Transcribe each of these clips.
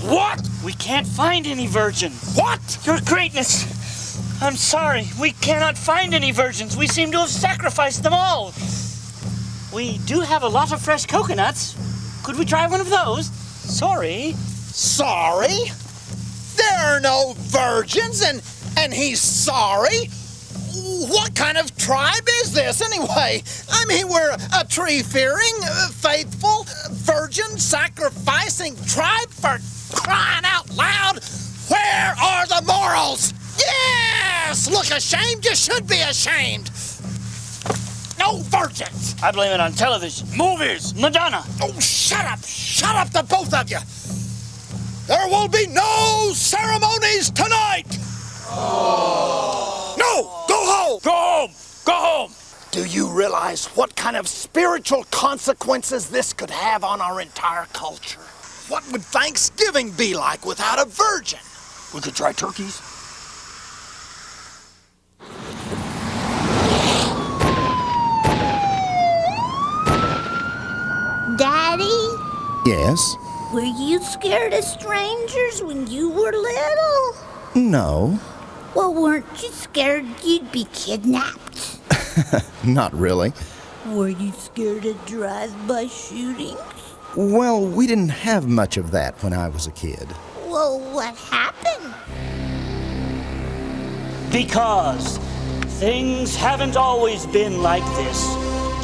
What? We can't find any virgins. What? Your Greatness, I'm sorry. We cannot find any virgins. We seem to have sacrificed them all. We do have a lot of fresh coconuts. Could we try one of those? Sorry. Sorry? There are no virgins, and he's sorry? What kind of tribe is this, anyway? I mean, we're a tree-fearing, faithful, virgin-sacrificing tribe, for crying out loud. Where are the morals? Yes! Look ashamed? You should be ashamed. No virgins. I blame it on television. Movies. Madonna. Oh, shut up. Shut up, the both of you. There will be no ceremonies tonight. Oh. No, go home. Go home. Go home. Do you realize what kind of spiritual consequences this could have on our entire culture? What would Thanksgiving be like without a virgin? We could try turkeys. Daddy? Yes? Were you scared of strangers when you were little? No. Well, weren't you scared you'd be kidnapped? Not really. Were you scared of drive-by shootings? Well, we didn't have much of that when I was a kid. Well, what happened? Because things haven't always been like this.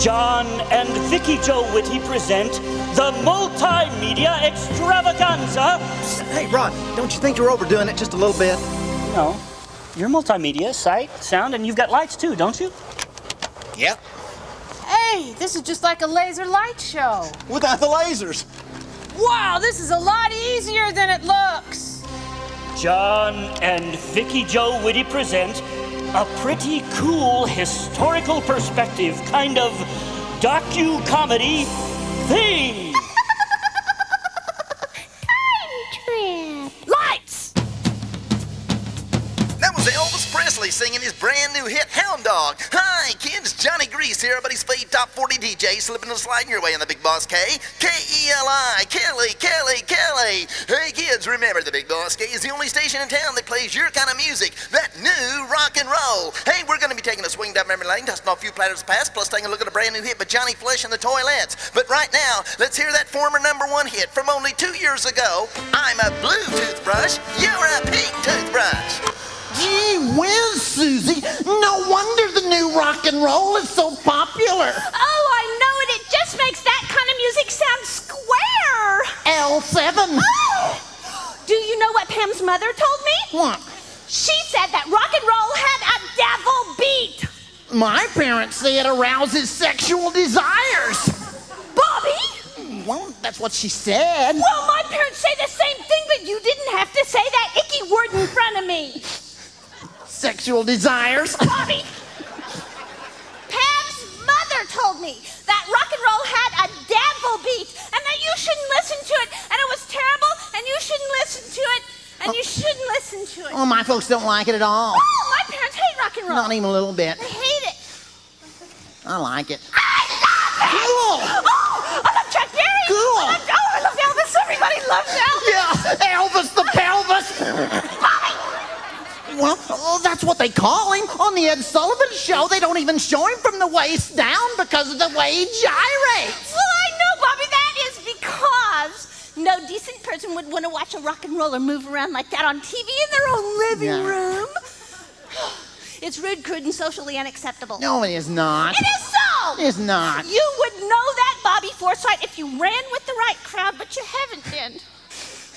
John and Vicky Joe Whitty present the Multimedia Extravaganza. Hey, Rod, don't you think you're overdoing it just a little bit? No. You're multimedia, sight, sound, and you've got lights too, don't you? Yep. Hey, this is just like a laser light show. Without the lasers. Wow, this is a lot easier than it looks. John and Vicky Joe Whitty present a pretty cool historical perspective kind of docu-comedy thing. Time trip. Lights! That was Elvis Presley singing his brand new hit Hound Dog. Hi, kids, Johnny Grease here, everybody's fade top 40 DJ, slipping and sliding your way in the Big Boss K. K-E-L-I, Kelly, Kelly, Kelly. Hey, kids, remember the Big Boss K is the only station in town that plays your kind of music, that new rock and roll. Hey, we're going to be taking a swing down memory lane, dusting off a few platters of past, plus taking a look at a brand new hit by Johnny Flesh and the Toilettes. But right now, let's hear that former #1 hit from only 2 years ago. I'm a blue toothbrush, you're a pink toothbrush. Gee whiz, Susie. No wonder the new rock and roll is so popular. Oh, I know it. It just makes that kind of music sound square. L7. Oh! Do you know what Pam's mother told me? What? She said that rock and roll had a devil beat. My parents say it arouses sexual desires. Bobby? Well, that's what she said. Well, my parents say the same thing, but you didn't have to say that icky word in front of me. Sexual desires. Bobby! Pam's mother told me that rock and roll had a devil beat and that you shouldn't listen to it and it was terrible and you shouldn't listen to it and you shouldn't listen to it. Oh, my folks don't like it at all. Oh, my parents hate rock and roll. Not even a little bit. They hate it. I like it. I love it! Cool. Oh, I love Chuck Berry. Cool. I love Elvis. Everybody loves Elvis. Yeah, Elvis the pelvis. Bobby! Well, that's what they call him. On the Ed Sullivan Show, they don't even show him from the waist down because of the way he gyrates. Well, I know, Bobby, that is because no decent person would want to watch a rock and roller move around like that on TV in their own living room. It's rude, crude, and socially unacceptable. No, it is not. It is so! It's not. You would know that, Bobby Forsythe, if you ran with the right crowd, but you haven't been.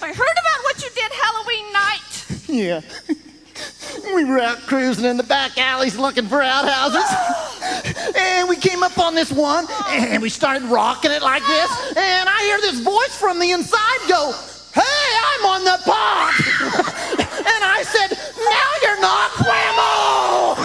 I heard about what you did Halloween night. Yeah. We were out cruising in the back alleys looking for outhouses. And we came up on this one, and we started rocking it like this. And I hear this voice from the inside go, "Hey, I'm on the pop!" And I said, "No, you're not, Whammo!"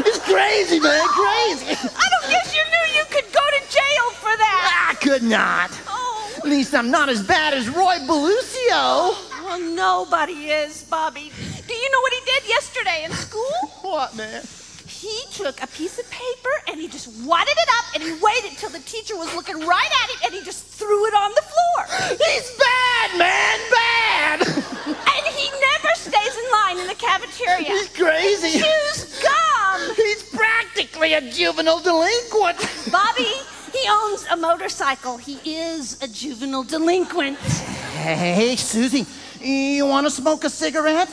It's crazy, man, crazy. I don't guess you knew you could go to jail for that. I could not. Oh. At least I'm not as bad as Roy Belucio. Well, nobody is, Bobby. Do you know what he did yesterday in school? What, man? He took a piece of paper and he just wadded it up and he waited till the teacher was looking right at it and he just threw threw it on the floor. He's bad, man, bad. And he never stays in line in the cafeteria. He's crazy. Chews gum. He's practically a juvenile delinquent. Bobby, he owns a motorcycle. He is a juvenile delinquent. Hey, Susie, you want to smoke a cigarette?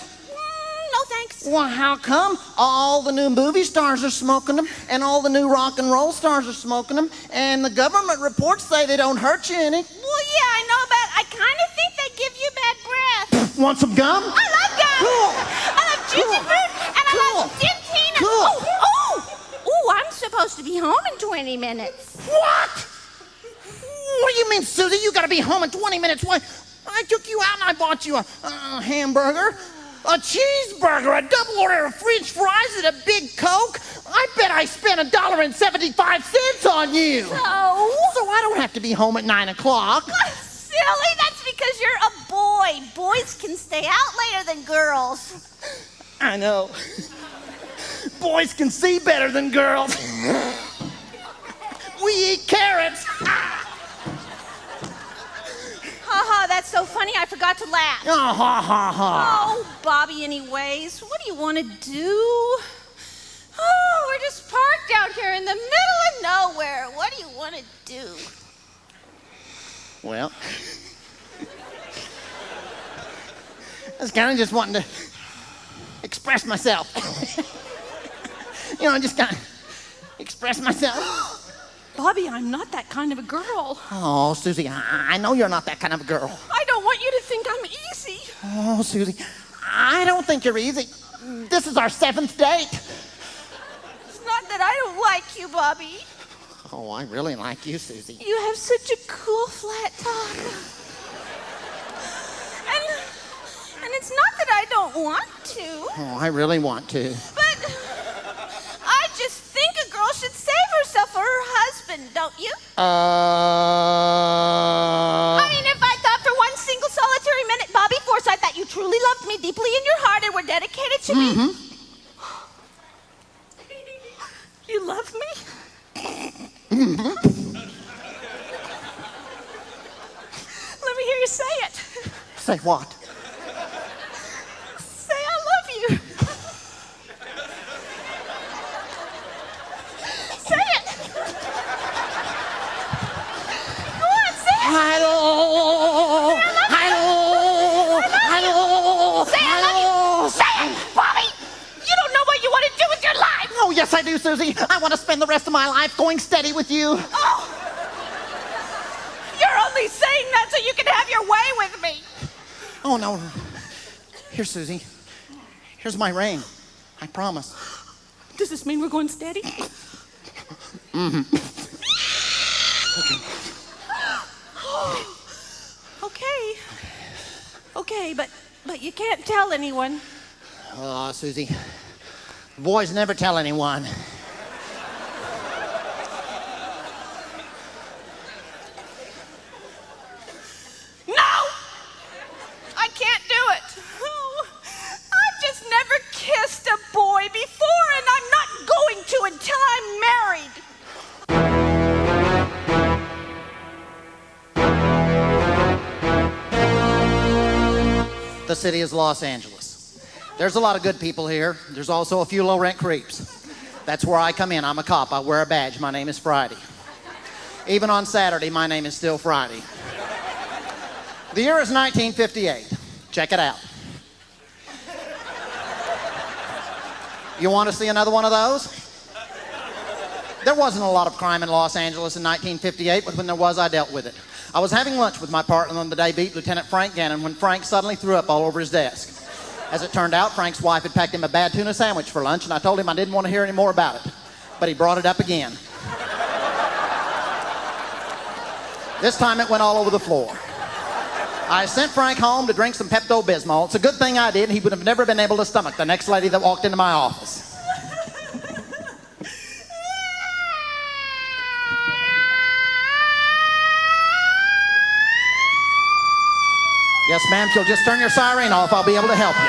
No thanks. Well, how come? All the new movie stars are smoking them, and all the new rock and roll stars are smoking them, and the government reports say they don't hurt you any. Well, yeah, I know, but I kind of think they give you bad breath. Want some gum? I love gum. Cool. I love juicy fruit, and I love Dentina. Cool. Oh, I'm supposed to be home in 20 minutes. What? What do you mean, Susie? You gotta be home in 20 minutes. Why? I took you out and I bought you a hamburger, a cheeseburger, a double order of French fries, and a big Coke. I bet I spent $1.75 on you. So I don't have to be home at 9 o'clock. Silly, that's because you're a boy. Boys can stay out later than girls. I know. Boys can see better than girls. We eat carrots. Haha, that's so funny, I forgot to laugh. Oh, ha, ha, ha. Oh, Bobby, anyways, what do you want to do? Oh, we're just parked out here in the middle of nowhere. What do you want to do? Well, I was kind of just wanting to express myself. Just kind of express myself. Bobby, I'm not that kind of a girl. Oh, Susie, I know you're not that kind of a girl. I don't want you to think I'm easy. Oh, Susie, I don't think you're easy. This is our 7th date. It's not that I don't like you, Bobby. Oh, I really like you, Susie. You have such a cool flat top. And it's not that I don't want to. Oh, I really want to. But I just think a girl should save herself for her husband, don't you? I mean, if I thought for one single solitary minute, Bobby Forsythe, that you truly loved me deeply in your heart and were dedicated to me. You love me? Let me hear you say it. Say what? Say I love you. Say it. Go on, say it. Hello. Hello. Hello. Say I love you. Say it, Bobby. You don't know what you want to do with your life. Oh, yes, I do, Susie. I want to spend the rest of my life going steady with you. Oh. You're only saying that so you can have your way with me. Oh, no. Here, Susie. Here's my ring. I promise. Does this mean we're going steady? Okay, but you can't tell anyone. Oh, Susie. Boys never tell anyone. No! I can't do it. Oh, I've just never kissed a boy before, and I'm not going to until I'm married. The city is Los Angeles. There's a lot of good people here. There's also a few low-rent creeps. That's where I come in. I'm a cop. I wear a badge. My name is Friday. Even on Saturday, my name is still Friday. The year is 1958. Check it out. You want to see another one of those? There wasn't a lot of crime in Los Angeles in 1958, but when there was, I dealt with it. I was having lunch with my partner on the day beat, Lieutenant Frank Gannon, when Frank suddenly threw up all over his desk. As it turned out, Frank's wife had packed him a bad tuna sandwich for lunch, and I told him I didn't want to hear any more about it. But he brought it up again. This time it went all over the floor. I sent Frank home to drink some Pepto-Bismol. It's a good thing I did. He would have never been able to stomach the next lady that walked into my office. Yes, ma'am, if you'll just turn your siren off, I'll be able to help you.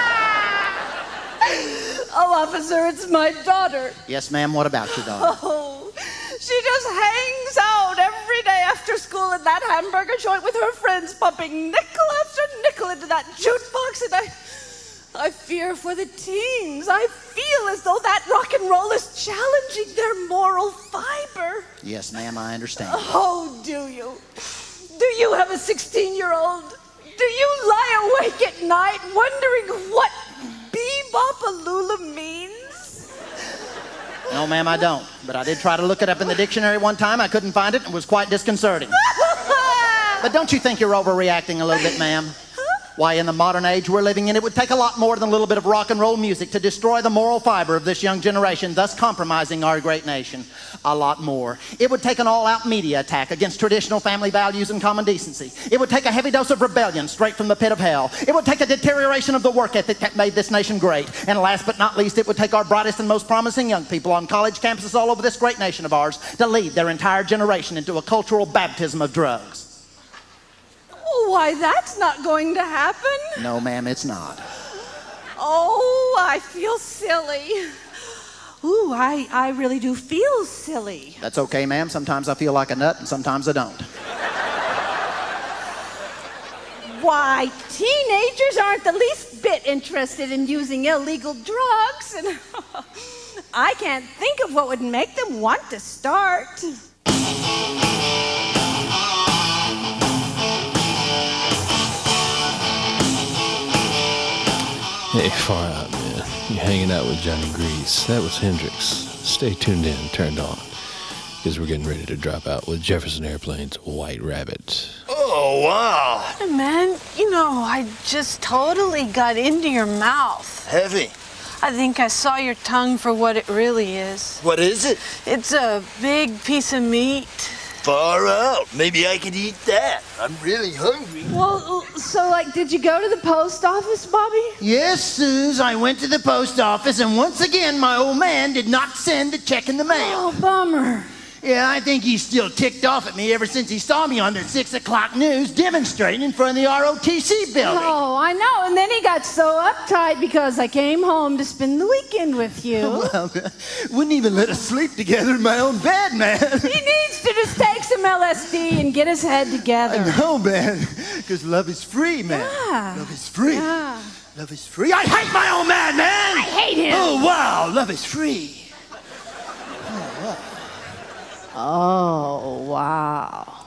Oh, officer, it's my daughter. Yes, ma'am, what about your daughter? Oh, she just hangs out every day after school in that hamburger joint with her friends, pumping nickel after nickel into that jukebox, and I fear for the teens. I feel as though that rock and roll is challenging their moral fiber. Yes, ma'am, I understand. Oh, do you? Do you have a 16-year-old? Do you lie awake at night wondering what bebop-a-lula means? No, ma'am, I don't. But I did try to look it up in the dictionary one time. I couldn't find it. It was quite disconcerting. But don't you think you're overreacting a little bit, ma'am? Why, in the modern age we're living in, it would take a lot more than a little bit of rock and roll music to destroy the moral fiber of this young generation, thus compromising our great nation. A lot more. It would take an all-out media attack against traditional family values and common decency. It would take a heavy dose of rebellion straight from the pit of hell. It would take a deterioration of the work ethic that made this nation great. And last but not least, it would take our brightest and most promising young people on college campuses all over this great nation of ours to lead their entire generation into a cultural baptism of drugs. Why, that's not going to happen. No, ma'am, it's not. Oh, I feel silly. Ooh, I really do feel silly. That's okay, ma'am. Sometimes I feel like a nut and sometimes I don't. Why, teenagers aren't the least bit interested in using illegal drugs, and I can't think of what would make them want to start. Hey, far out, man. You're hanging out with Johnny Grease. That was Hendrix. Stay tuned in, turned on, because we're getting ready to drop out with Jefferson Airplane's White Rabbit. Oh, wow. Hey, man, you know, I just totally got into your mouth. Heavy. I think I saw your tongue for what it really is. What is it? It's a big piece of meat. Far out. Maybe I could eat that. I'm really hungry. Well, so, did you go to the post office, Bobby? Yes, Suze, I went to the post office, and once again, my old man did not send a check in the mail. Oh, bummer. Yeah, I think he's still ticked off at me ever since he saw me on the 6 o'clock news demonstrating in front of the ROTC building. Oh, I know. And then he got so uptight because I came home to spend the weekend with you. Well, wouldn't even let us sleep together in my own bed, man. He needs to just take some LSD and get his head together. I know, man, because love is free, man. Yeah. Love is free. Yeah. Love is free. I hate my old man, man. I hate him. Oh, wow, love is free. Oh, wow.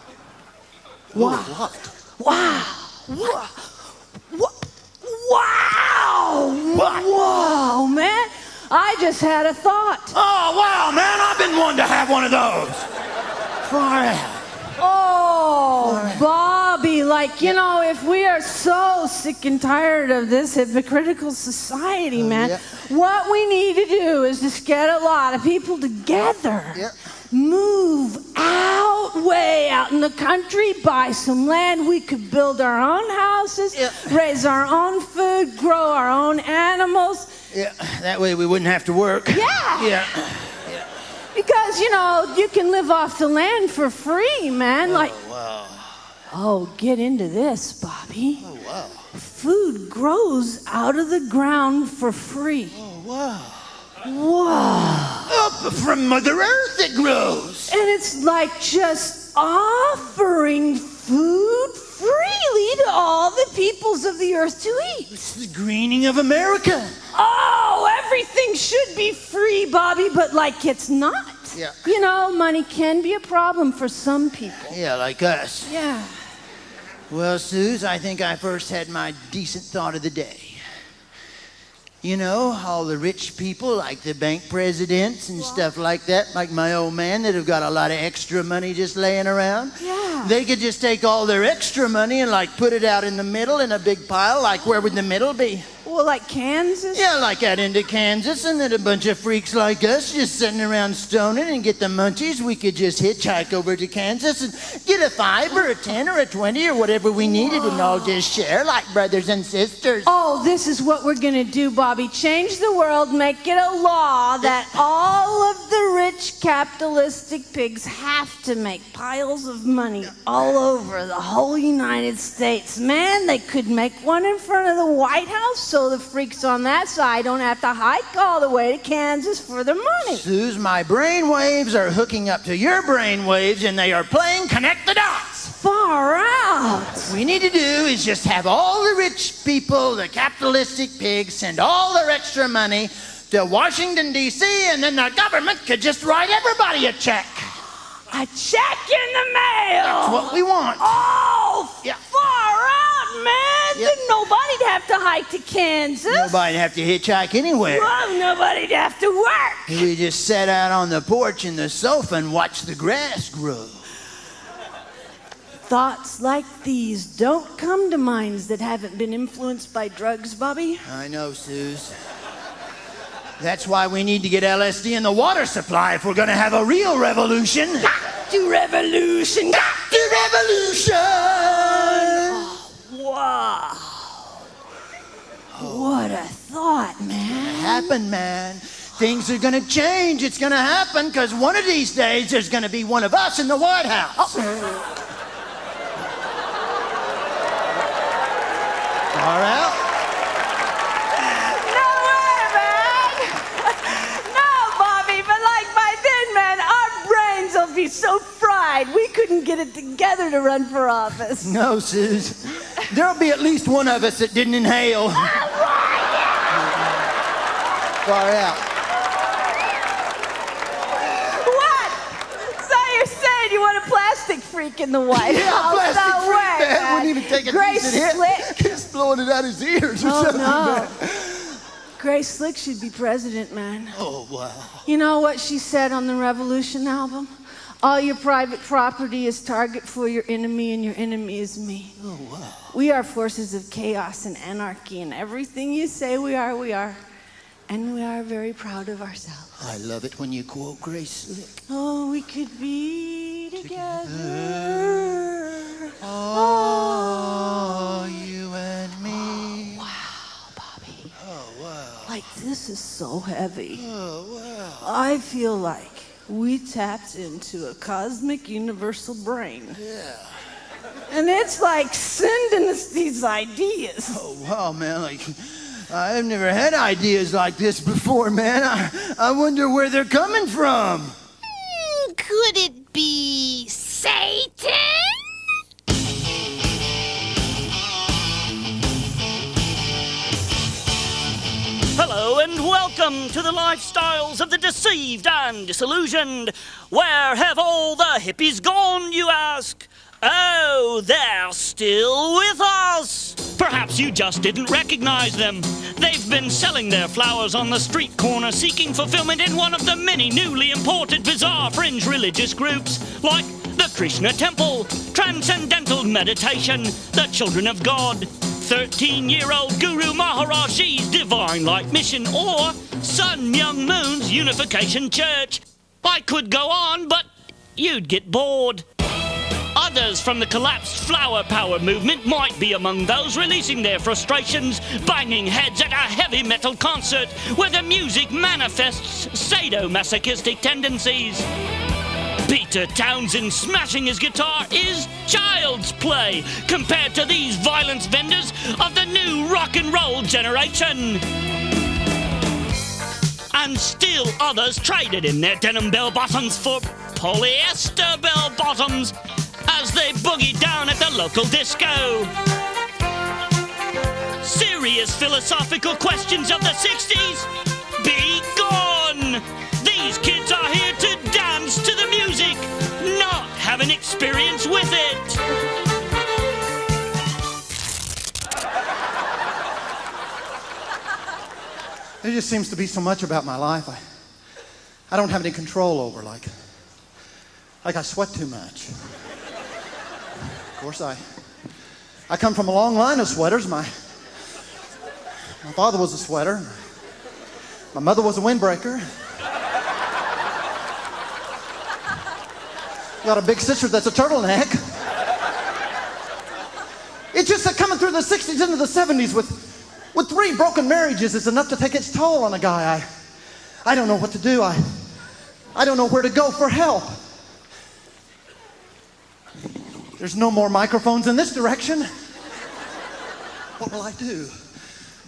Wow. What? Wow. Wow. What? Whoa, man. I just had a thought. Oh, wow, man, I've been wanting to have one of those. Far out. Oh, Bobby, if we are so sick and tired of this hypocritical society, man, what we need to do is just get a lot of people together. Yep. Move out, way out in the country, buy some land. We could build our own houses, raise our own food, grow our own animals. Yeah, that way we wouldn't have to work. Yeah. Yeah. Because, you can live off the land for free, man. Wow. Oh, get into this, Bobby. Oh, wow. Food grows out of the ground for free. Oh, wow. Whoa. Up from Mother Earth it grows. And it's like just offering food freely to all the peoples of the earth to eat. It's the greening of America. Oh, everything should be free, Bobby, but it's not. Yeah. Money can be a problem for some people. Yeah, like us. Yeah. Well, Suze, I think I first had my decent thought of the day. All the rich people, like the bank presidents and stuff like that, like my old man that have got a lot of extra money just laying around. Yeah. They could just take all their extra money and put it out in the middle in a big pile. Where would the middle be? Well, like Kansas? Yeah, like out into Kansas, and then a bunch of freaks like us just sitting around stoning and get the munchies. We could just hitchhike over to Kansas and get a 5 or a 10 or a 20 or whatever we needed and all just share like brothers and sisters. Oh, this is what we're going to do, Bobby. Change the world, make it a law that all of the rich capitalistic pigs have to make piles of money all over the whole United States. Man, they could make one in front of the White House so the freaks on that side don't have to hike all the way to Kansas for their money. Suze, my brain waves are hooking up to your brain waves and they are playing connect the dots. Far out. What we need to do is just have all the rich people, the capitalistic pigs, send all their extra money to Washington, D.C., and then the government could just write everybody a check. A check in the mail. That's what we want. Oh, yeah. Far out, man. Yep. Then nobody'd have to hike to Kansas. Nobody'd have to hitchhike anywhere. Well, nobody'd have to work. We just sat out on the porch in the sofa and watched the grass grow. Thoughts like these don't come to minds that haven't been influenced by drugs, Bobby. I know, Suze. That's why we need to get LSD in the water supply if we're going to have a real revolution. Got to revolution. Got to revolution. Oh, wow. What a thought, man. Happened, man. Things are going to change. It's going to happen because one of these days there's going to be one of us in the White House. Oh. All right. No way, man. No, Bobby, but like by then, man, our brains will be so fried we couldn't get it together to run for office. No, Suze. There'll be at least one of us that didn't inhale. Far out. What? So you're saying you want a plastic freak in the White House? Plastic No freak, way, man. Wouldn't even take a Grace decent hit. Slick. He's blowing it out his ears or something, No. man. Grace Slick should be president, man. Oh, wow. You know what she said on the Revolution album? All your private property is target for your enemy, and your enemy is me. Oh, wow. We are forces of chaos and anarchy, and everything you say we are, we are. And we are very proud of ourselves. I love it when you quote Grace Slick. Oh, we could be together. Oh, you and me. Wow, Bobby. Oh, wow. Like, this is so heavy. Oh, wow. I feel like we tapped into a cosmic universal brain. Yeah. And it's like sending us these ideas. Oh, wow, man. Like, I've never had ideas like this before, man. I wonder where they're coming from. Could it be Satan? Hello and welcome to the lifestyles of the deceived and disillusioned. Where have all the hippies gone, you ask? Oh, they're still with us. Perhaps you just didn't recognize them. They've been selling their flowers on the street corner, seeking fulfillment in one of the many newly imported bizarre fringe religious groups, like the Krishna Temple, Transcendental Meditation, the Children of God, 13-year-old Guru Maharaji's Divine Light Mission, or Sun Myung Moon's Unification Church. I could go on, but you'd get bored. Others from the collapsed flower power movement might be among those releasing their frustrations, banging heads at a heavy metal concert where the music manifests sadomasochistic tendencies. Peter Townsend smashing his guitar is child's play compared to these violence vendors of the new rock and roll generation. And still others traded in their denim bell bottoms for polyester bell bottoms as they boogied down at the local disco. Serious philosophical questions of the 60s? Be gone! These kids are here to dance to the music, not have an experience with it. There just seems to be so much about my life I don't have any control over, like I sweat too much. Of course, I come from a long line of sweaters. My father was a sweater. My mother was a windbreaker. Got a big sister that's a turtleneck. It's just that coming through the 60s into the 70s with 3 broken marriages is enough to take its toll on a guy. I don't know what to do. I don't know where to go for help. There's no more microphones in this direction. What will I do?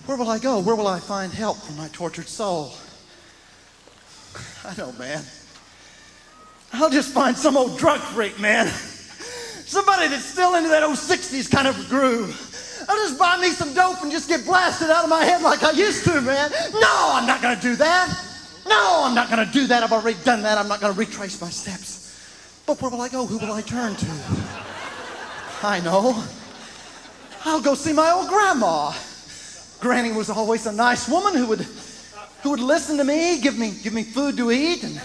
Where will I go? Where will I find help for my tortured soul? I know, man. I'll just find some old drug freak, man. Somebody that's still into that old 60s kind of groove. I'll just buy me some dope and just get blasted out of my head like I used to, man. No, I'm not going to do that. No, I'm not going to do that. I've already done that. I'm not going to retrace my steps. But where will I go? Who will I turn to? I know. I'll go see my old grandma. Granny was always a nice woman who would listen to me, give me food to eat and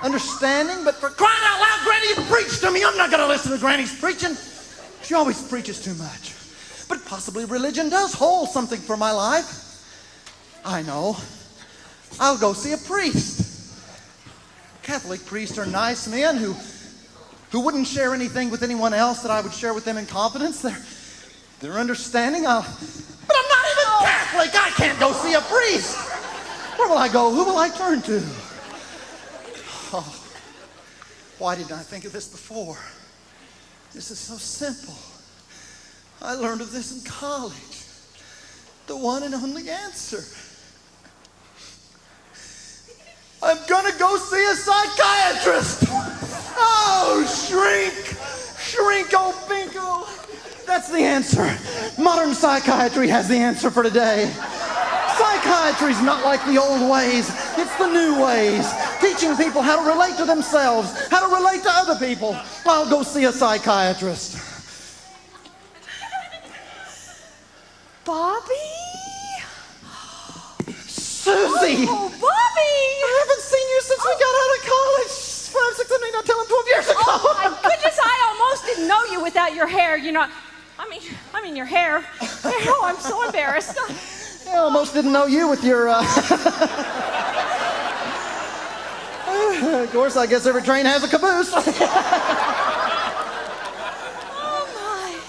understanding. But for crying out loud, Granny, you preach to me. I'm not going to listen to Granny's preaching. She always preaches too much. But possibly religion does hold something for my life. I know. I'll go see a priest. Catholic priests are nice men who wouldn't share anything with anyone else that I would share with them in confidence. They're understanding. But I'm not even Catholic. I can't go see a priest. Where will I go? Who will I turn to? Oh, why didn't I think of this before? This is so simple. I learned of this in college. The one and only answer. I'm gonna go see a psychiatrist. Oh, shrink, oh bingo. That's the answer. Modern psychiatry has the answer for today. Psychiatry's not like the old ways. It's the new ways. Teaching people how to relate to themselves, how to relate to other people. I'll go see a psychiatrist. Bobby? Susie! Oh, Bobby! I haven't seen you since we got out of college. 5, 6, 7, 8, 9, 10, 12 years ago. Oh, my goodness, I almost didn't know you without your hair, you know. I mean your hair. Oh, I'm so embarrassed. I almost didn't know you with your, Of course, I guess every train has a caboose.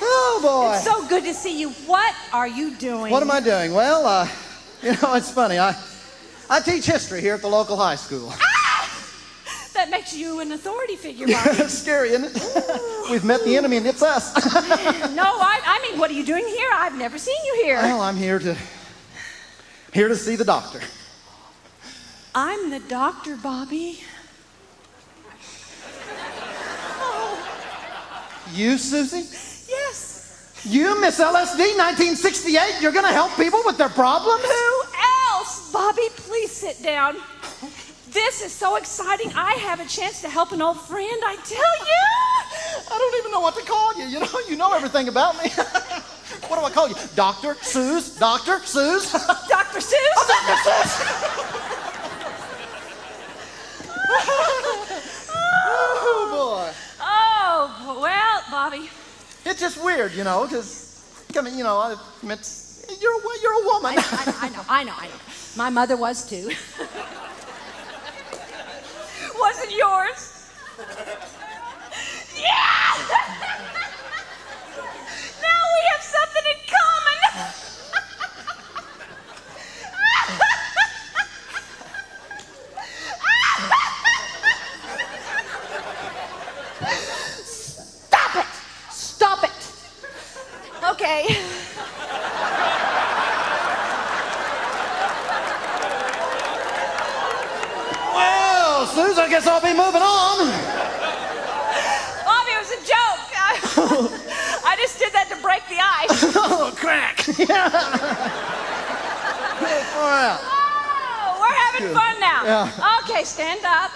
Oh, boy. It's so good to see you. What are you doing? What am I doing? Well, it's funny. I teach history here at the local high school. Ah! That makes you an authority figure, Bobby. It's scary, isn't it? We've met the enemy and it's us. No, I mean, what are you doing here? I've never seen you here. Well, I'm here to see the doctor. I'm the doctor, Bobby. Oh. You, Susie? Yes. You, Miss LSD, 1968, you're going to help people with their problems? Who else? Bobby, please sit down. This is so exciting. I have a chance to help an old friend, I tell you. I don't even know what to call you. You know everything about me. What do I call you? Dr. Seuss? Dr. Seuss? Dr. Seuss? Oh, Dr. Seuss! Oh, boy. Oh, well, Bobby. It's just weird, because, you're a woman. I know. My mother was too. Wasn't yours? Yeah! Now we have something in common. Stop it. Okay. Well, Suze, I guess I'll be moving on. Bobby, it was a joke. I just did that to break the ice. Oh, crack. Yeah. Oh, we're having fun now. Yeah. Okay, stand up.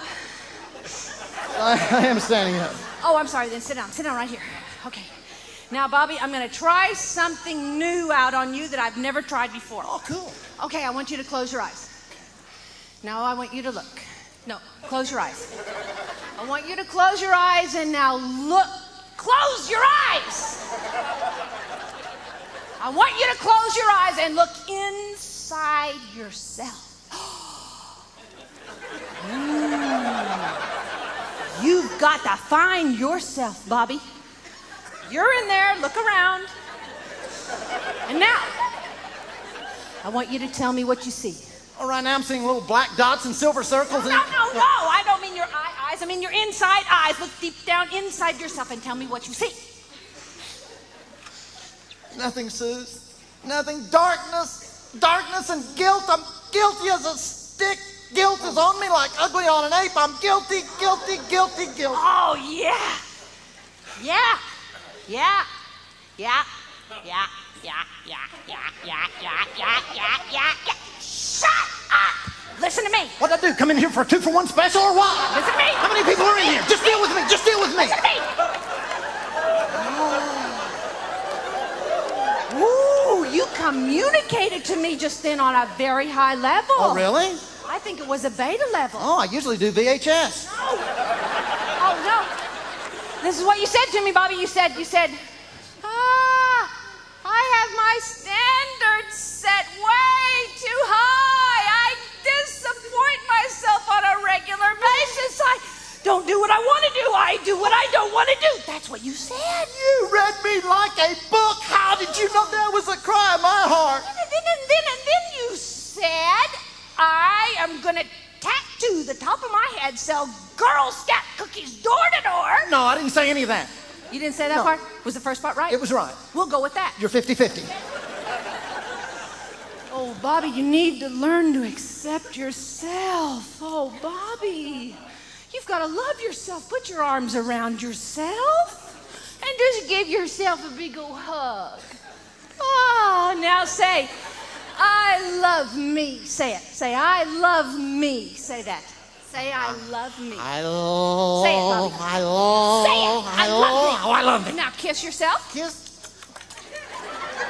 I am standing up. Oh, I'm sorry, then sit down. Sit down right here. Okay. Now, Bobby, I'm going to try something new out on you that I've never tried before. Oh, cool. Okay, I want you to close your eyes. Now I want you to look. No, close your eyes. I want you to close your eyes and now look. Close your eyes! I want you to close your eyes and look inside yourself. You've got to find yourself, Bobby. You're in there, look around. And now, I want you to tell me what you see. All right, now I'm seeing little black dots and silver circles. No, I don't eyes. I mean your inside eyes. Look deep down inside yourself and tell me what you see. Nothing, Suze. Nothing. Darkness. Darkness and guilt. I'm guilty as a stick. Guilt is on me like ugly on an ape. I'm guilty, guilty, guilty, guilty. Oh, yeah. Yeah. Yeah. Yeah. Yeah. Yeah. Yeah. Yeah. Yeah. Yeah. Yeah. Yeah. Yeah. Yeah. Shut up! Listen to me. What'd I do? Come in here for a 2-for-1 special or what? Listen to me. How many people are in here? Just deal with me. Just deal with me. Listen to me. Ooh, you communicated to me just then on a very high level. Oh, really? I think it was a beta level. Oh, I usually do VHS. No. Oh, no. This is what you said to me, Bobby. You said, I have my standards set way too high. I disappoint myself on a regular basis. I don't do what I want to do. I do what I don't want to do. That's what you said. You read me like a book. How did you know that was a cry in my heart? And then you said, I am going to tattoo the top of my head, sell Girl Scout cookies door to door. No, I didn't say any of that. You didn't say that part? Was the first part right? It was right. We'll go with that. You're 50-50. Oh, Bobby, you need to learn to accept yourself. Oh, Bobby, you've got to love yourself. Put your arms around yourself and just give yourself a big old hug. Oh, now say, I love me. Say it. Say, I love me. Say that. Say, I love me. I love. Say it, Bobby. I love. Say it. I love me. Oh, I love me. Now kiss yourself. Kiss.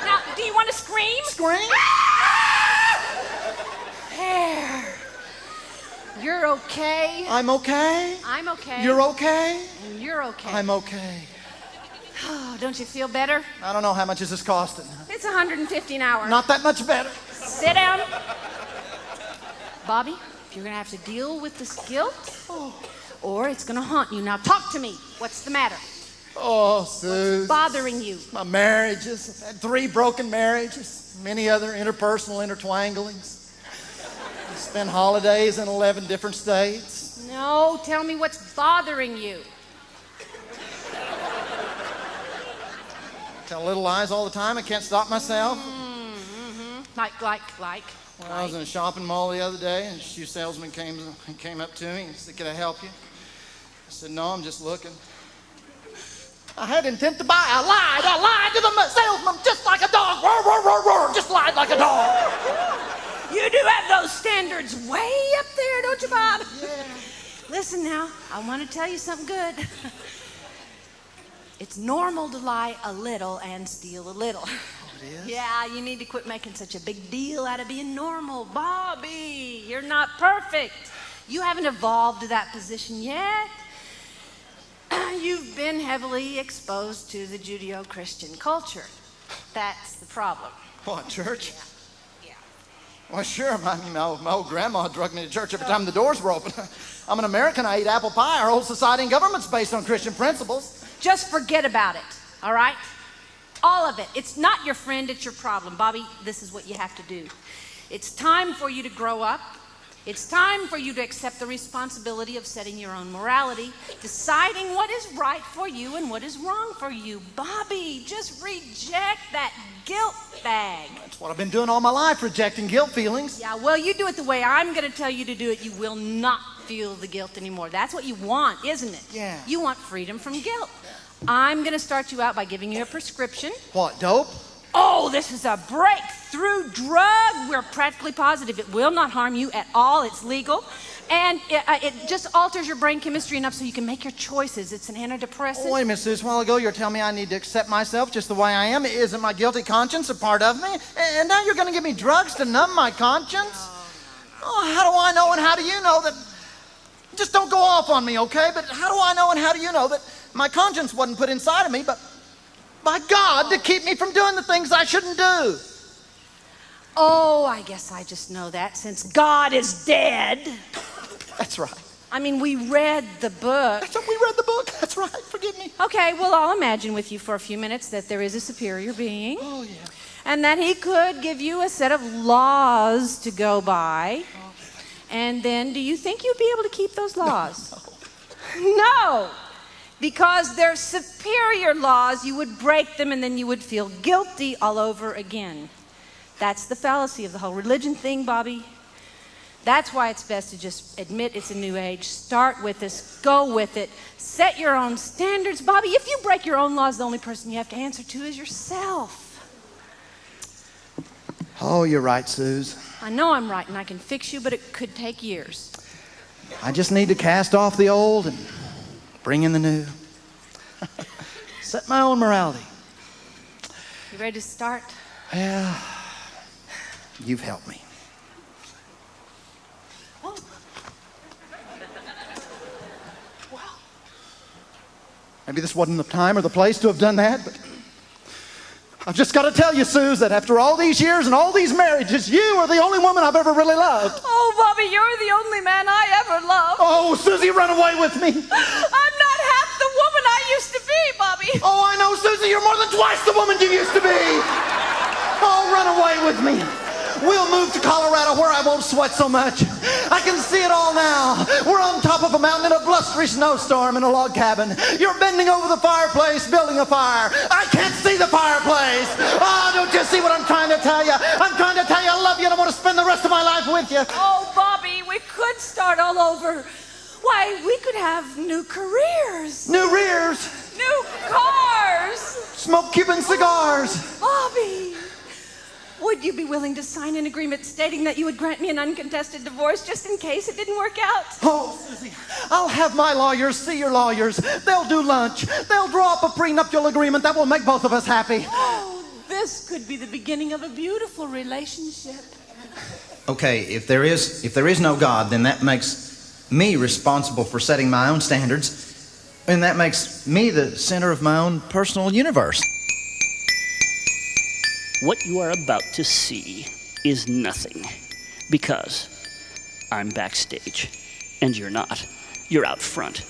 Now, do you want to scream? Scream. There. You're okay. I'm okay. I'm okay. You're okay. And you're okay. I'm okay. Oh, don't you feel better? I don't know how much is this costing. It's $150 an hour. Not that much better. Sit down. Bobby, you're going to have to deal with this guilt, or it's going to haunt you. Now talk to me. What's the matter? Oh, Suze. Bothering you? My marriages. I've had 3 broken marriages. Many other interpersonal intertwanglings. I spent holidays in 11 different states. No, tell me what's bothering you. Tell little lies all the time. I can't stop myself. Like. Well, I was in a shopping mall the other day, and a shoe salesman came up to me and said, "Can I help you?" I said, "No, I'm just looking." I had intent to buy. I lied to the salesman just like a dog. Roar, roar, roar, roar. Just lied like a dog. You do have those standards way up there, don't you, Bob? Yeah. Listen now, I want to tell you something good. It's normal to lie a little and steal a little. Oh, it is? Yeah, you need to quit making such a big deal out of being normal. Bobby, you're not perfect. You haven't evolved to that position yet. You've been heavily exposed to the Judeo-Christian culture. That's the problem. What, church? Yeah. Well, sure. My old grandma drugged me to church every time the doors were open. I'm an American. I eat apple pie. Our whole society and government's based on Christian principles. Just forget about it, all right? All of it. It's not your friend, it's your problem. Bobby, this is what you have to do. It's time for you to grow up. It's time for you to accept the responsibility of setting your own morality, deciding what is right for you and what is wrong for you. Bobby, just reject that guilt bag. That's what I've been doing all my life, rejecting guilt feelings. Yeah, well, you do it the way I'm going to tell you to do it. You will not feel the guilt anymore. That's what you want, isn't it? Yeah. You want freedom from guilt. I'm going to start you out by giving you a prescription. What, dope? Oh, this is a breakthrough drug. We're practically positive it will not harm you at all. It's legal. And it just alters your brain chemistry enough so you can make your choices. It's an antidepressant. Oh, wait a minute, Suze. A while ago, you were telling me I need to accept myself just the way I am. Isn't my guilty conscience a part of me? And now you're going to give me drugs to numb my conscience? Oh, how do I know and how do you know that... Just don't go off on me, okay? But how do I know and how do you know that my conscience wasn't put inside of me, but by God to keep me from doing the things I shouldn't do? Oh, I guess I just know that since God is dead. That's right. I mean, we read the book. We read the book. That's right. Forgive me. Okay, well, I'll imagine with you for a few minutes that there is a superior being. Oh, yeah. And that he could give you a set of laws to go by. And then, do you think you'd be able to keep those laws? No, because they're superior laws. You would break them and then you would feel guilty all over again. That's the fallacy of the whole religion thing, Bobby. That's why it's best to just admit it's a new age. Start with this, go with it, set your own standards. Bobby, if you break your own laws, the only person you have to answer to is yourself. Oh, you're right, Suze. I know I'm right and I can fix you, but it could take years. I just need to cast off the old and bring in the new. Set my own morality. You ready to start? Yeah, you've helped me. Maybe this wasn't the time or the place to have done that, but I've just got to tell you, Suze, that after all these years and all these marriages, you are the only woman I've ever really loved. Oh, Bobby, you're the only man I ever loved. Oh, Susie, run away with me. I'm not half the woman I used to be, Bobby. Oh, I know, Susie, you're more than twice the woman you used to be. Oh, run away with me. We'll move to Colorado where I won't sweat so much. I can see it all now. We're on top of a mountain in a blustery snowstorm in a log cabin. You're bending over the fireplace, building a fire. I can't see the fireplace. Oh, don't you see what I'm trying to tell you? I'm trying to tell you I love you and I want to spend the rest of my life with you. Oh, Bobby, we could start all over. Why, we could have new careers. New rears. New cars. Smoke Cuban cigars. Bobby, would you be willing to sign an agreement stating that you would grant me an uncontested divorce just in case it didn't work out? Oh, Susie, I'll have my lawyers see your lawyers. They'll do lunch. They'll draw up a prenuptial agreement that will make both of us happy. Oh, this could be the beginning of a beautiful relationship. Okay, if there is no God, then that makes me responsible for setting my own standards, and that makes me the center of my own personal universe. What you are about to see is nothing, because I'm backstage, and you're not. You're out front,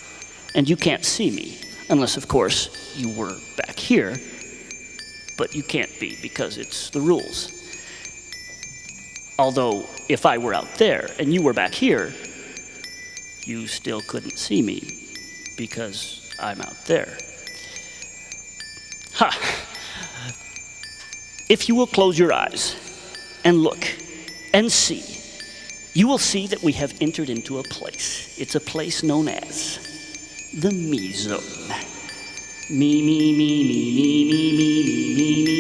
and you can't see me, unless, of course, you were back here, but you can't be because it's the rules. Although, if I were out there and you were back here, you still couldn't see me because I'm out there. Ha! If you will close your eyes and look and see, you will see that we have entered into a place. It's a place known as the me zone. Me, me, me, me, me, me, me, me, me, me, me.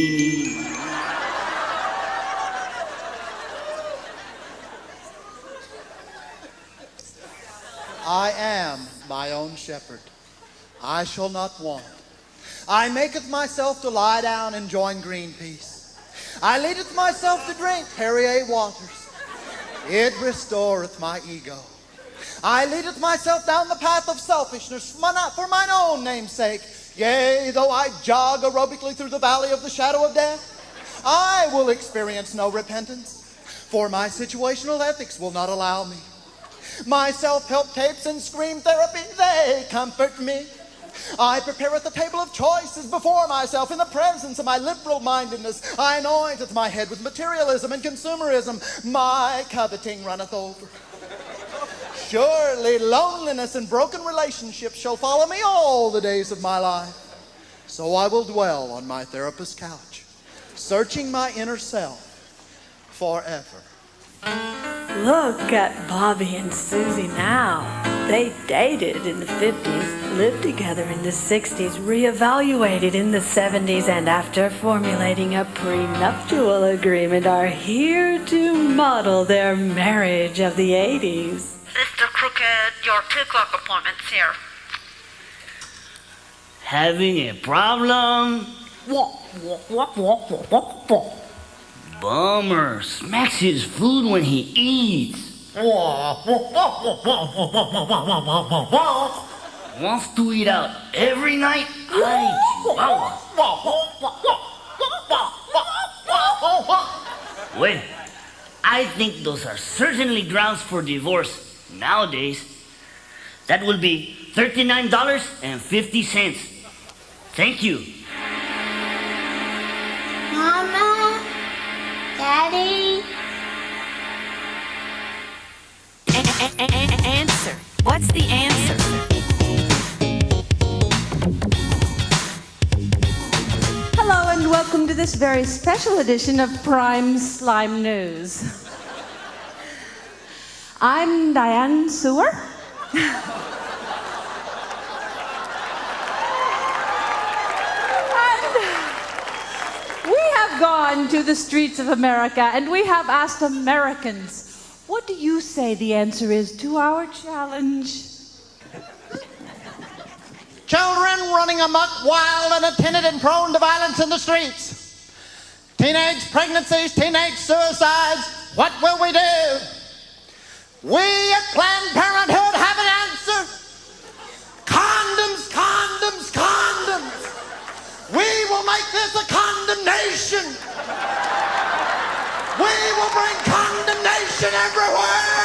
I am my own shepherd. I shall not want. I maketh myself to lie down and join green peace. I leadeth myself to drink Perrier waters. It restoreth my ego. I leadeth myself down the path of selfishness for mine own name's sake. Yea, though I jog aerobically through the valley of the shadow of death, I will experience no repentance, for my situational ethics will not allow me. My self-help tapes and scream therapy, they comfort me. I prepare at the table of choices before myself in the presence of my liberal mindedness. I anointeth my head with materialism and consumerism. My coveting runneth over. Surely loneliness and broken relationships shall follow me all the days of my life. So I will dwell on my therapist's couch, searching my inner self forever. Look at Bobby and Susie now. They dated in the 50s, lived together in the 60s, reevaluated in the 70s, and after formulating a prenuptial agreement are here to model their marriage of the 80s. Sister Crooked, your 2 o'clock appointment's here. Having a problem? Bummer. Smacks his food when he eats. Wants to eat out every night? Well, I think those are certainly grounds for divorce nowadays. That will be $39.50. Thank you. Mama, Daddy. Answer. What's the answer? this very special edition of Prime Slime News. I'm Diane Sewer. Gone to the streets of America and we have asked Americans, what do you say the answer is to our challenge? Children running amok, wild, unattended, and prone to violence in the streets. Teenage pregnancies, teenage suicides. What will we do? We at Planned Parenthood have an answer. Condoms, condoms, condoms. We will make this a condemnation. We will bring condemnation everywhere.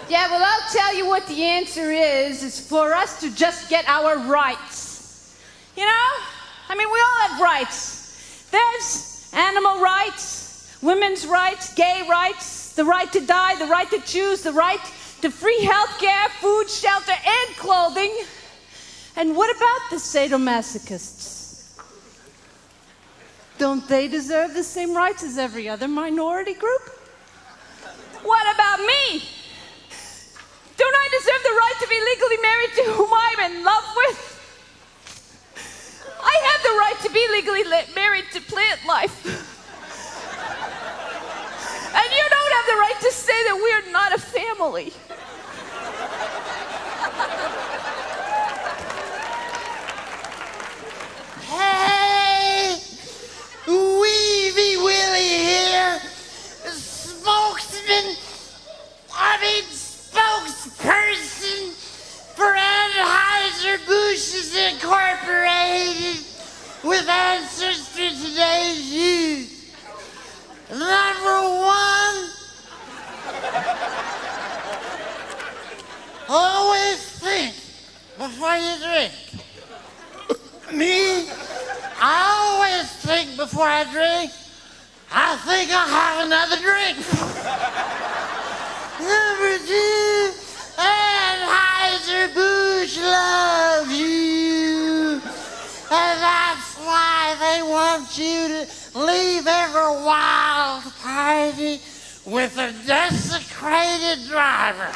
Yeah, well, I'll tell you what the answer is for us to just get our rights. You know? I mean, we all have rights. There's animal rights, women's rights, gay rights, the right to die, the right to choose, the right to free health care, food, shelter, and clothing. And what about the sadomasochists? Don't they deserve the same rights as every other minority group? What about me? Don't I deserve the right to be legally married to whom I'm in love with? I have the right to be legally married to plant life. And you don't have the right to say that we're not a family. Hey, Weevy Willie here, spokesperson for Anheuser-Busch Incorporated, with answers to today's youth. Number one, always think before you drink. Me, I always think before I drink. I think I'll have another drink. Number two, Anheuser-Busch loves you. And that's why they want you to leave every wild party with a desecrated driver.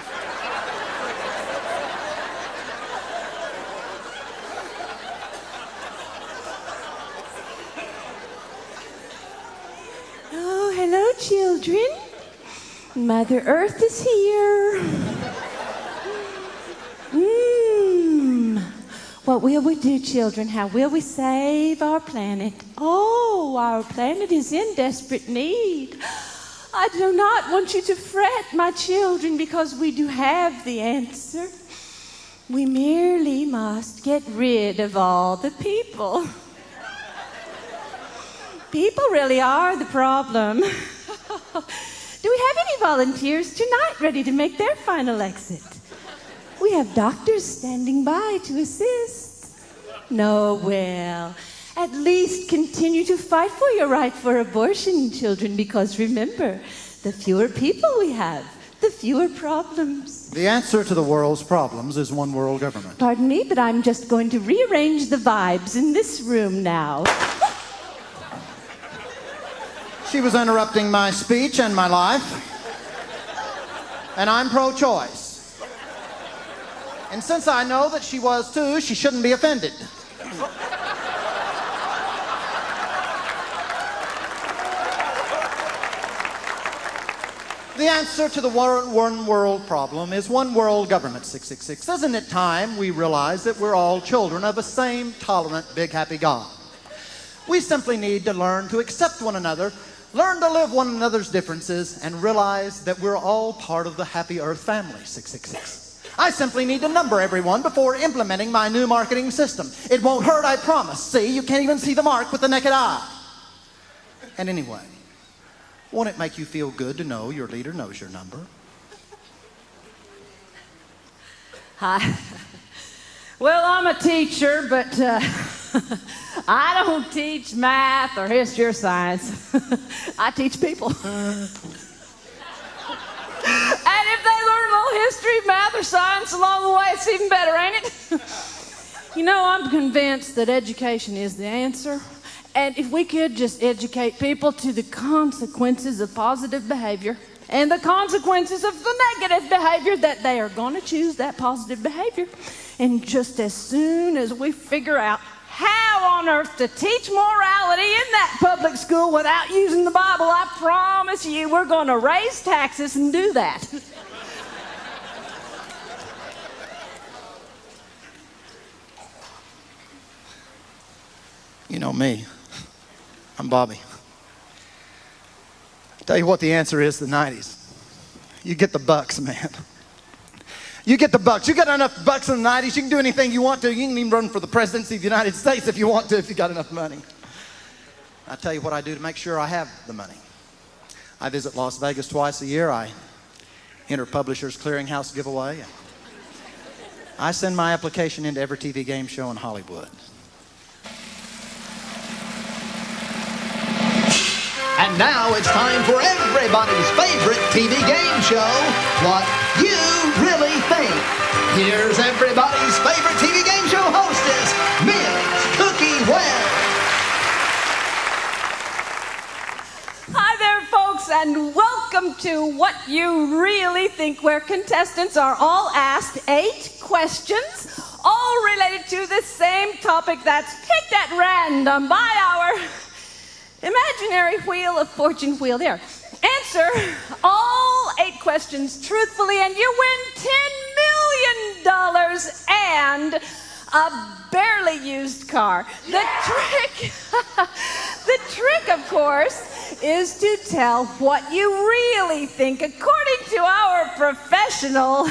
Oh, hello, children. Mother Earth is here. What will we do, children? How will we save our planet? Oh, our planet is in desperate need. I do not want you to fret, my children, because we do have the answer. We merely must get rid of all the people. People really are the problem. Do we have any volunteers tonight ready to make their final exit? We have doctors standing by to assist. No, well, at least continue to fight for your right for abortion, children, because remember, the fewer people we have, the fewer problems. The answer to the world's problems is one world government. Pardon me, but I'm just going to rearrange the vibes in this room now. She was interrupting my speech and my life. And I'm pro-choice. And since I know that she was too, she shouldn't be offended. The answer to the one world problem is one world government, 666. Isn't it time we realize that we're all children of a same tolerant, big, happy God? We simply need to learn to accept one another, learn to live one another's differences, and realize that we're all part of the happy earth family, 666. I simply need to number everyone before implementing my new marketing system. It won't hurt, I promise. See, you can't even see the mark with the naked eye. And anyway, won't it make you feel good to know your leader knows your number? Hi. Well, I'm a teacher, but I don't teach math or history or science. I teach people. And if they learn a little history, math, or science along the way, it's even better, ain't it? You know, I'm convinced that education is the answer. And if we could just educate people to the consequences of positive behavior and the consequences of the negative behavior, that they are going to choose that positive behavior. And just as soon as we figure out how on earth to teach morality in that public school without using the Bible, I promise you we're going to raise taxes and do that. You know me. I'm Bobby. I'll tell you what the answer is, the 90s. You get the bucks, man. You get the bucks. You got enough bucks in the 90s, you can do anything you want to. You can even run for the presidency of the United States if you want to, if you got enough money. I'll tell you what I do to make sure I have the money. I visit Las Vegas twice a year. I enter Publishers Clearinghouse giveaway. I send my application into every TV game show in Hollywood. And now it's time for everybody's favorite TV game show, What You Really Think. Here's everybody's favorite TV game show hostess, Miss Cookie Webb. Hi there, folks, and welcome to What You Really Think, where contestants are all asked 8 questions, all related to the same topic that's picked at random by our imaginary Wheel of Fortune wheel there. Answer all 8 questions truthfully and you win $10 million and a barely used car. The trick, of course, is to tell what you really think according to our professional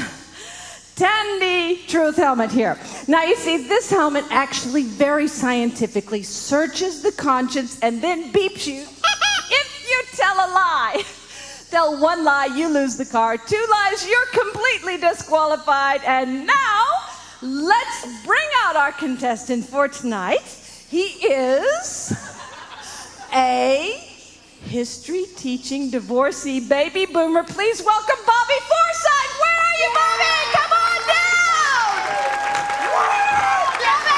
Tandy Truth helmet here. Now you see, this helmet actually very scientifically searches the conscience and then beeps you if you tell a lie. Tell 1 lie, you lose the car. 2 lies, you're completely disqualified. And now, let's bring out our contestant for tonight. He is a history-teaching divorcee baby boomer. Please welcome Bobby Forsythe. Where are you, Bobby? Come on down! Bobby!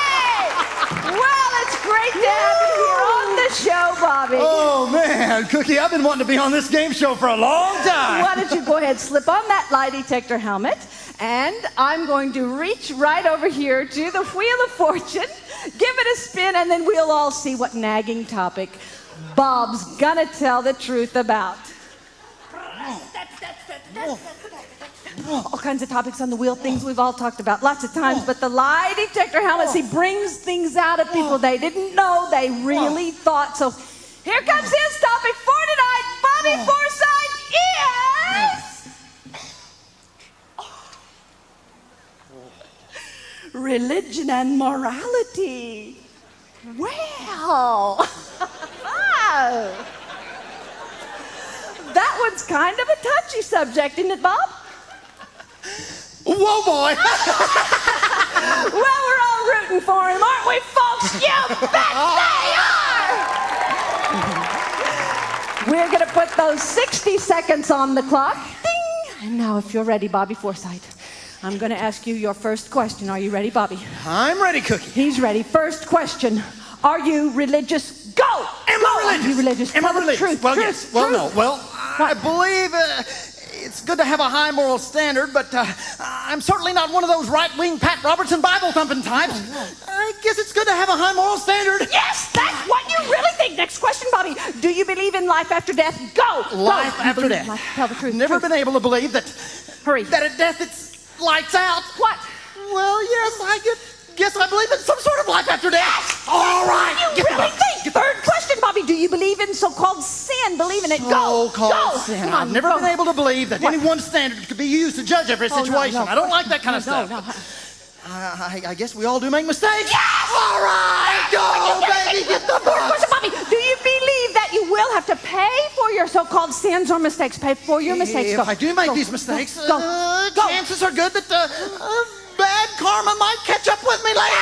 Well, it's great to have you here on the show, Bobby. Oh, man, Cookie, I've been wanting to be on this game show for a long time. Why don't you go ahead, slip on that lie detector helmet, and I'm going to reach right over here to the Wheel of Fortune, give it a spin, and then we'll all see what nagging topic Bob's gonna tell the truth about. All kinds of topics on the wheel, things we've all talked about lots of times, but the lie detector helmet, he brings things out of people they didn't know they really thought. So here comes his topic for tonight. Bobby Forsythe is religion and morality. Well, that one's kind of a touchy subject, isn't it, Bob? Whoa, boy. Well, we're all rooting for him, aren't we, folks? You bet they are! We're going to put those 60 seconds on the clock. Ding! And now, if you're ready, Bobby Forsythe, I'm going to ask you your first question. Are you ready, Bobby? I'm ready, Cookie. He's ready. First question. Are you religious? Go! Am I religious? Are you religious? Am I religious? Truth, well, truth, yes. Well, truth. no. Well, I believe it's good to have a high moral standard, but I'm certainly not one of those right-wing Pat Robertson Bible-thumping types. I guess it's good to have a high moral standard. Yes, that's what you really think. Next question, Bobby. Do you believe in life after death? Go! Life Go. after death. Tell the truth. Never been able to believe that. Hurry. That at death it's lights out. What? Well, yes, I guess I believe in some sort of life after death. Yes. All right. You really think? Third question, Bobby. Do you believe in so-called sin? Believe in it. Go. So-called sin. Come on, I've never go. been able to believe that any one standard could be used to judge every situation. No. I don't like that kind of stuff. No. I guess we all do make mistakes. Yes! All right. Go, baby. Get the Third box. question, Bobby. Do you believe that you will have to pay for your so-called sins or mistakes? Pay for your mistakes. If I do make these mistakes, Go. chances are good that bad karma might catch up with me later.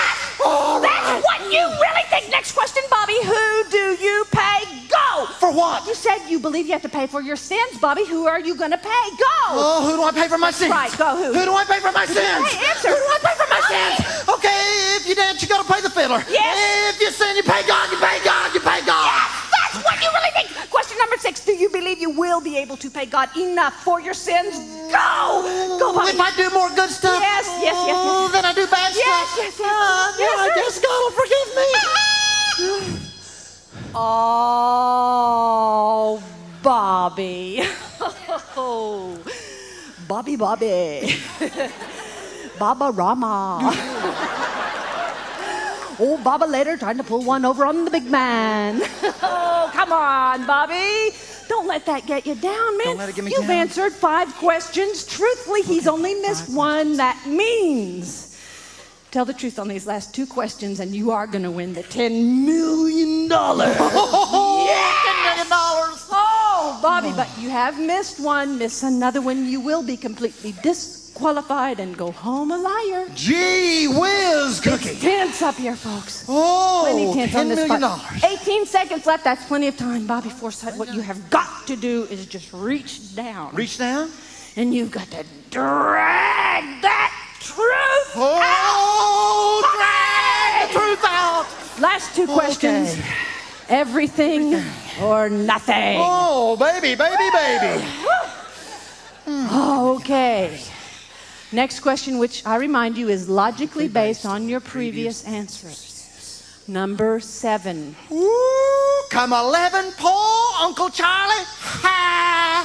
All That's right. what you really think. Next question, Bobby. Who do you pay? Go. For what? You said you believe you have to pay for your sins, Bobby. Who are you going to pay? Go. Oh, who do I pay for my sins? Right, go. Who? Who do I pay for my sins? Hey, answer. Who do I pay for my my sins. Okay, if you dance, you gotta pay the fiddler. Yes. If you sin, you pay God, you pay God, you pay God. Yes, that's what you really think. Question number 6. Do you believe you will be able to pay God enough for your sins? Go! Go, Bobby. If I do more good stuff, Yes. then I do bad stuff. Yes. I guess God will forgive me. Oh, Bobby. Bobby. Baba Rama. Oh, Baba later trying to pull one over on the big man. Oh, come on, Bobby. Don't let that get you down, man. Don't let it get me You've down. answered 5 questions. Truthfully, he's only missed 1. That means tell the truth on these last 2 questions, and you are going to win the $10 million. $10 million. Oh, Bobby, but you have missed 1. Miss another one, you will be completely disqualified and go home a liar. Gee whiz, Cookie. It's tense up here, folks. Oh, Plenty tense on $10 this million. part. 18 seconds left. That's plenty of time. Bobby Forsythe, what you have got to do is just reach down. Reach down? And you've got to drag that truth Oh, out. drag the truth out. Last 2 questions. Okay. Everything or nothing. Oh, baby. Okay. Next question, which I remind you is logically based on your previous answers. Number 7. Ooh, come 11, Paul, Uncle Charlie. Ha!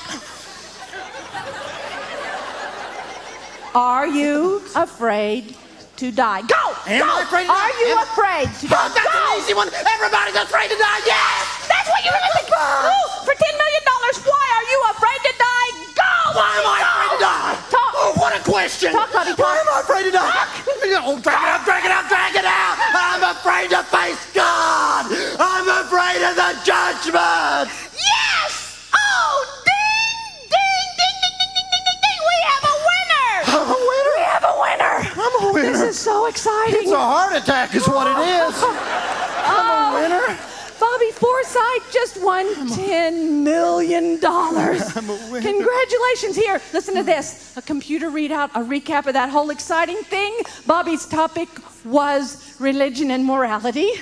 Are you afraid to die? Go! Am I afraid to die? Are you afraid to die? Oh, that's an easy one. Everybody's afraid to die. Yes! That's what you really think. Ooh, for $10 million, why are you afraid to die? Go! Why am I afraid to die? Talk. Oh, what a question. Talk, Bobby, talk. Why am I afraid to die? Oh, drag it out. I'm afraid to face God. I'm afraid of the judgment. Yes! Oh, ding, ding, ding, ding, ding, ding, ding, ding, ding. We have a winner. I'm a winner. We have a winner. I'm a winner. This is so exciting. It's a heart attack is what it is. I'm a winner. Bobby Forsythe just won $10 million. I'm a winner. Congratulations. Here, listen to this. A computer readout, a recap of that whole exciting thing. Bobby's topic was religion and morality.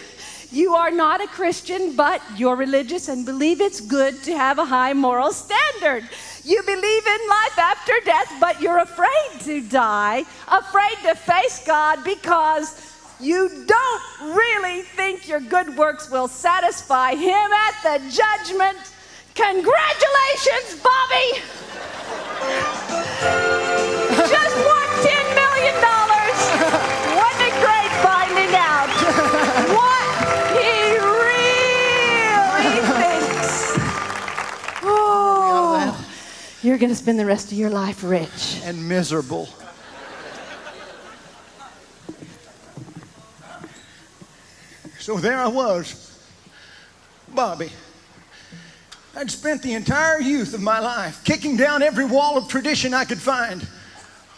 You are not a Christian, but you're religious and believe it's good to have a high moral standard. You believe in life after death, but you're afraid to die, afraid to face God because you don't really think your good works will satisfy Him at the judgment. Congratulations, Bobby! Just won $10 million. Wasn't it great finding out what he really thinks? Oh, you're going to spend the rest of your life rich. And miserable. So there I was, Bobby. I'd spent the entire youth of my life kicking down every wall of tradition I could find,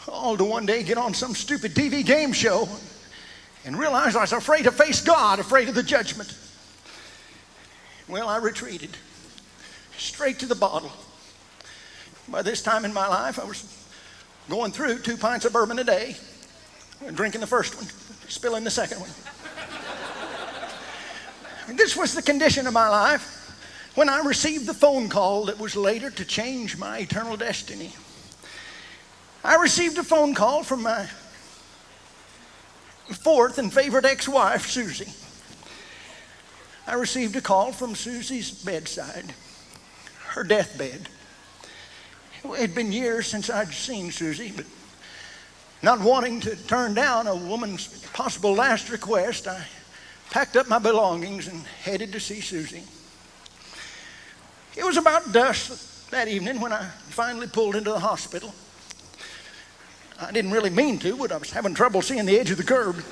all to one day get on some stupid TV game show and realize I was afraid to face God, afraid of the judgment. Well, I retreated straight to the bottle. By this time in my life, I was going through 2 pints of bourbon a day, drinking the first one, spilling the second one. And this was the condition of my life when I received the phone call that was later to change my eternal destiny. I received a phone call from my 4th and favorite ex-wife, Susie. I received a call from Susie's bedside, her deathbed. It had been years since I'd seen Susie, but not wanting to turn down a woman's possible last request, I packed up my belongings and headed to see Susie. It was about dusk that evening when I finally pulled into the hospital. I didn't really mean to, but I was having trouble seeing the edge of the curb.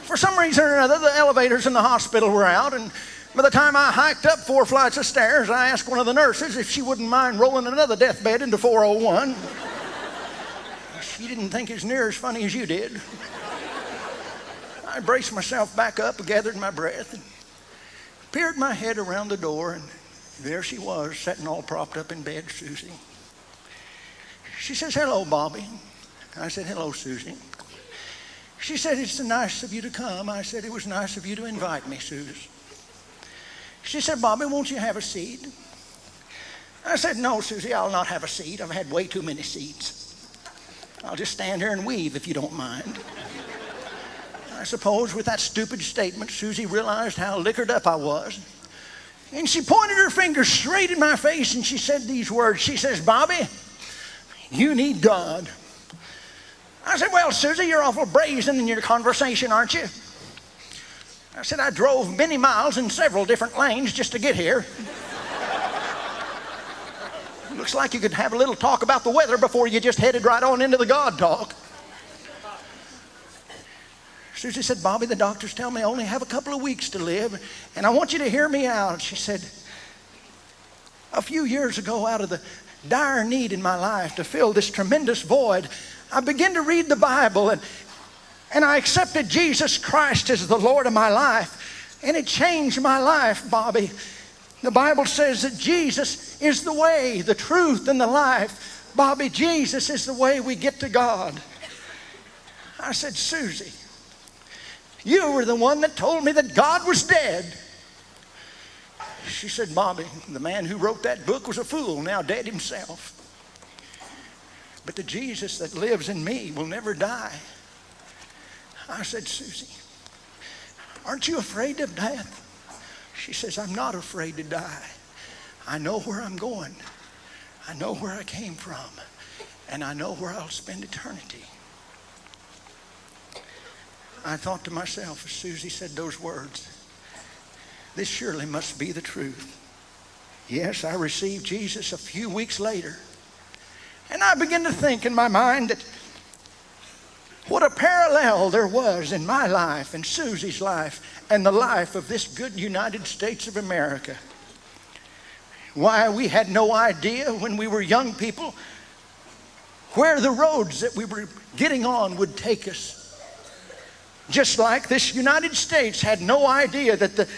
For some reason or another, the elevators in the hospital were out, and by the time I hiked up 4 flights of stairs, I asked one of the nurses if she wouldn't mind rolling another deathbed into 401. She didn't think as near as funny as you did. I braced myself back up, gathered my breath, and peered my head around the door, and There she was, sitting all propped up in bed, Susie. She says, "Hello, Bobby." I said, "Hello, Susie." She said, "It's nice of you to come." I said, "It was nice of you to invite me, Susie." She said, "Bobby, won't you have a seat?" I said, "No, Susie, I'll not have a seat. I've had way too many seats. I'll just stand here and weave if you don't mind." I suppose with that stupid statement, Susie realized how liquored up I was. And she pointed her finger straight in my face and she said these words. She says, "Bobby, you need God." I said, "Well, Susie, you're awful brazen in your conversation, aren't you?" I said, "I drove many miles in several different lanes just to get here. Looks like you could have a little talk about the weather before you just headed right on into the God talk." Susie said, "Bobby, the doctors tell me I only have a couple of weeks to live, and I want you to hear me out." She said, "A few years ago, out of the dire need in my life to fill this tremendous void, I began to read the Bible, and I accepted Jesus Christ as the Lord of my life, and it changed my life, Bobby. The Bible says that Jesus is the way, the truth, and the life. Bobby, Jesus is the way we get to God." I said, "Susie, you were the one that told me that God was dead." She said, "Bobby, the man who wrote that book was a fool, now dead himself. But the Jesus that lives in me will never die." I said, "Susie, aren't you afraid of death?" She says, "I'm not afraid to die. I know where I'm going. I know where I came from. And I know where I'll spend eternity." I thought to myself as Susie said those words, this surely must be the truth. Yes, I received Jesus a few weeks later. And I began to think in my mind that what a parallel there was in my life and Susie's life and the life of this good United States of America. Why, we had no idea when we were young people where the roads that we were getting on would take us. Just like this United States had no idea that the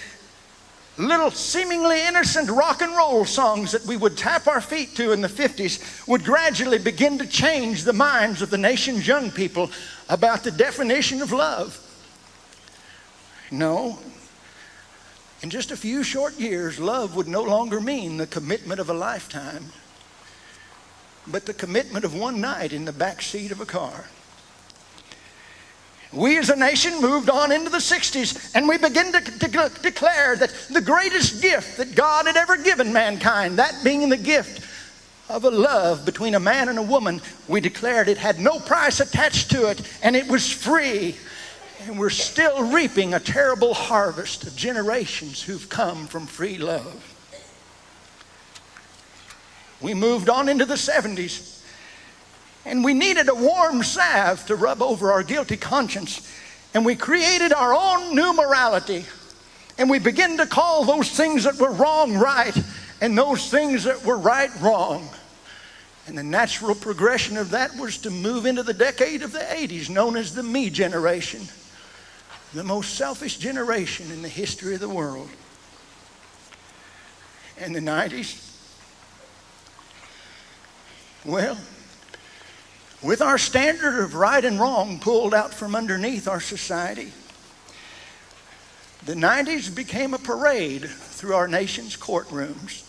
little seemingly innocent rock and roll songs that we would tap our feet to in the 50s would gradually begin to change the minds of the nation's young people about the definition of love. No, in just a few short years, love would no longer mean the commitment of a lifetime, but the commitment of one night in the back seat of a car. We as a nation moved on into the 60s, and we began to declare that the greatest gift that God had ever given mankind, that being the gift of a love between a man and a woman, we declared it had no price attached to it, and it was free. And we're still reaping a terrible harvest of generations who've come from free love. We moved on into the 70s. And we needed a warm salve to rub over our guilty conscience. And we created our own new morality. And we began to call those things that were wrong right, and those things that were right wrong. And the natural progression of that was to move into the decade of the 80s, known as the me generation. The most selfish generation in the history of the world. And the 90s, well, with our standard of right and wrong pulled out from underneath our society, the 90s became a parade through our nation's courtrooms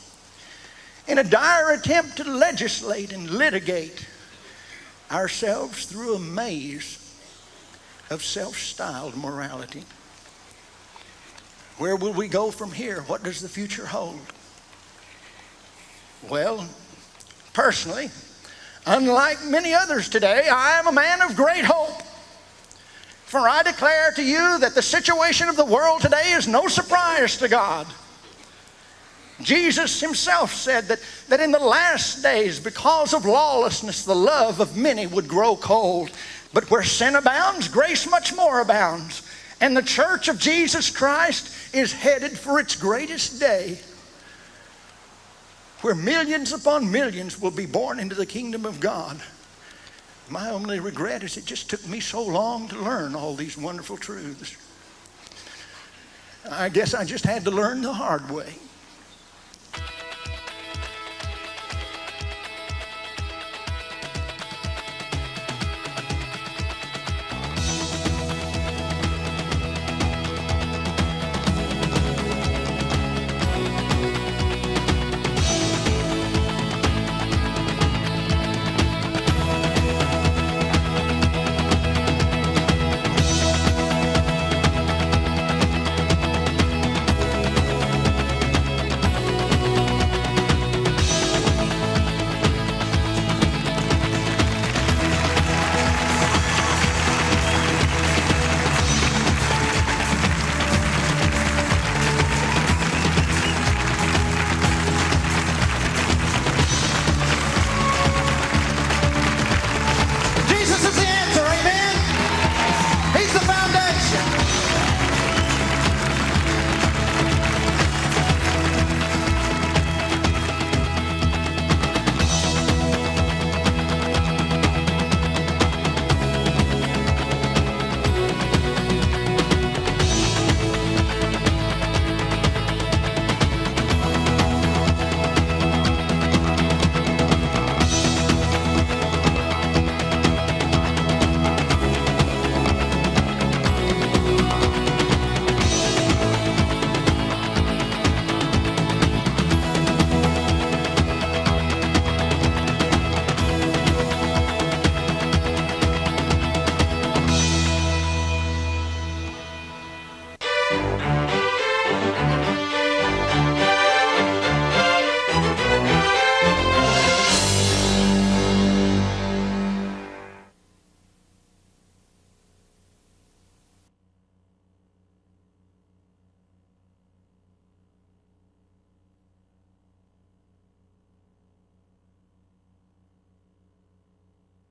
in a dire attempt to legislate and litigate ourselves through a maze of self-styled morality. Where will we go from here? What does the future hold? Well, personally, unlike many others today, I am a man of great hope. For I declare to you that the situation of the world today is no surprise to God. Jesus himself said that in the last days, because of lawlessness, the love of many would grow cold. But where sin abounds, grace much more abounds. And the church of Jesus Christ is headed for its greatest day, where millions upon millions will be born into the kingdom of God. My only regret is it just took me so long to learn all these wonderful truths. I guess I just had to learn the hard way.